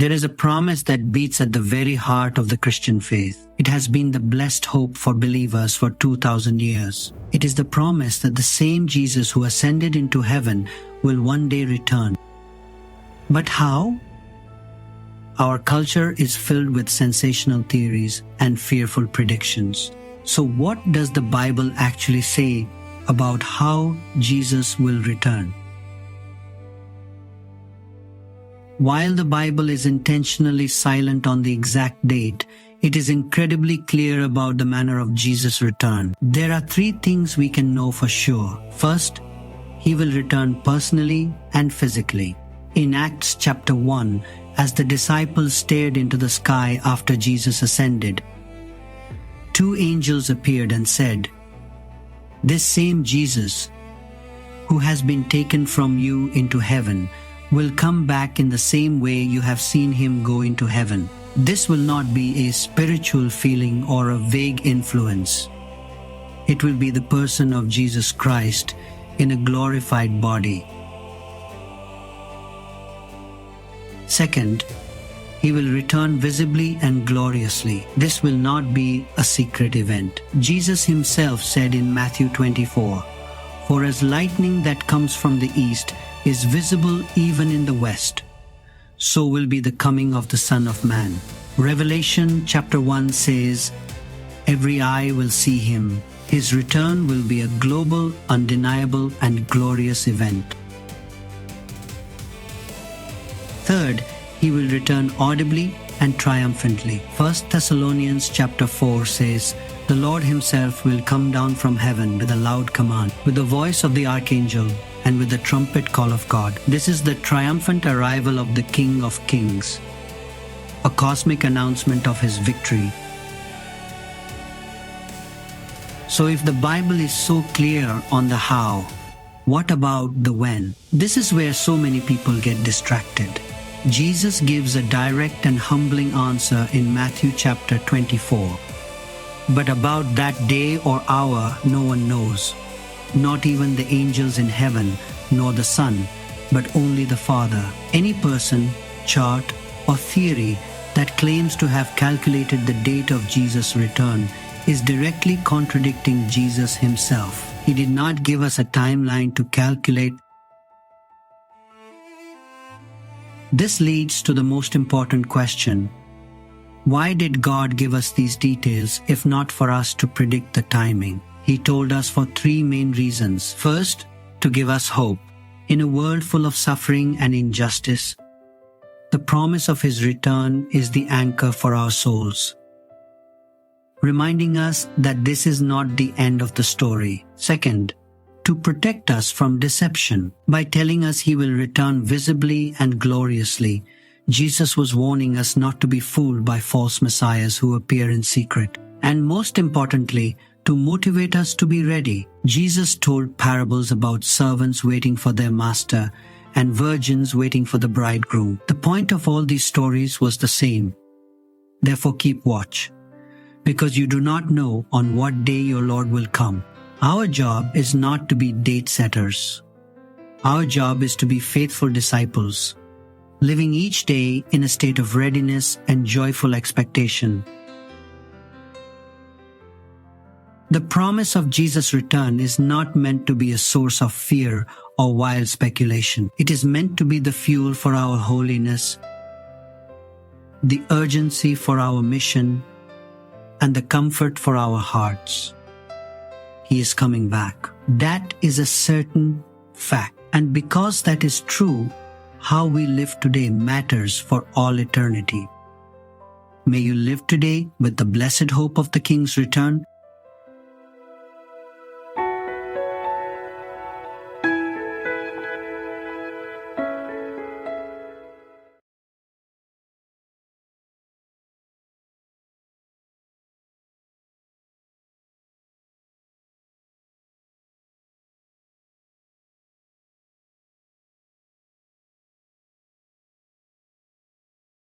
There is a promise that beats at the very heart of the Christian faith. It has been the blessed hope for believers for 2,000 years. It is the promise that the same Jesus who ascended into heaven will one day return. But how? Our culture is filled with sensational theories and fearful predictions. So what does the Bible actually say about how Jesus will return? While the Bible is intentionally silent on the exact date, it is incredibly clear about the manner of Jesus' return. There are three things we can know for sure. First, he will return personally and physically. In Acts chapter 1, as the disciples stared into the sky after Jesus ascended, two angels appeared and said, "This same Jesus, who has been taken from you into heaven, will come back in the same way you have seen him go into heaven." This will not be a spiritual feeling or a vague influence. It will be the person of Jesus Christ in a glorified body. Second, he will return visibly and gloriously. This will not be a secret event. Jesus himself said in Matthew 24, "For as lightning that comes from the east is visible even in the west, so will be the coming of the Son of Man." Revelation chapter 1 says, "Every eye will see him." His return will be a global, undeniable, and glorious event. Third, he will return audibly and triumphantly. 1 Thessalonians chapter 4 says, "The Lord himself will come down from heaven with a loud command, with the voice of the archangel, and with the trumpet call of God." This is the triumphant arrival of the King of Kings, a cosmic announcement of his victory. So if the Bible is so clear on the how, what about the when? This is where so many people get distracted. Jesus gives a direct and humbling answer in Matthew chapter 24. But about that day or hour no one knows, not even the angels in heaven, nor the Son, but only the Father. Any person, chart, or theory that claims to have calculated the date of Jesus' return is directly contradicting Jesus himself. He did not give us a timeline to calculate. This leads to the most important question. Why did God give us these details if not for us to predict the timing? He told us for three main reasons. First, to give us hope. In a world full of suffering and injustice, the promise of his return is the anchor for our souls, reminding us that this is not the end of the story. Second, to protect us from deception. By telling us he will return visibly and gloriously, Jesus was warning us not to be fooled by false messiahs who appear in secret. And most importantly, to motivate us to be ready. Jesus told parables about servants waiting for their master and virgins waiting for the bridegroom. The point of all these stories was the same. Therefore keep watch, because you do not know on what day your Lord will come. Our job is not to be date setters. Our job is to be faithful disciples, living each day in a state of readiness and joyful expectation. The promise of Jesus' return is not meant to be a source of fear or wild speculation. It is meant to be the fuel for our holiness, the urgency for our mission, and the comfort for our hearts. He is coming back. That is a certain fact. And because that is true, how we live today matters for all eternity. May you live today with the blessed hope of the King's return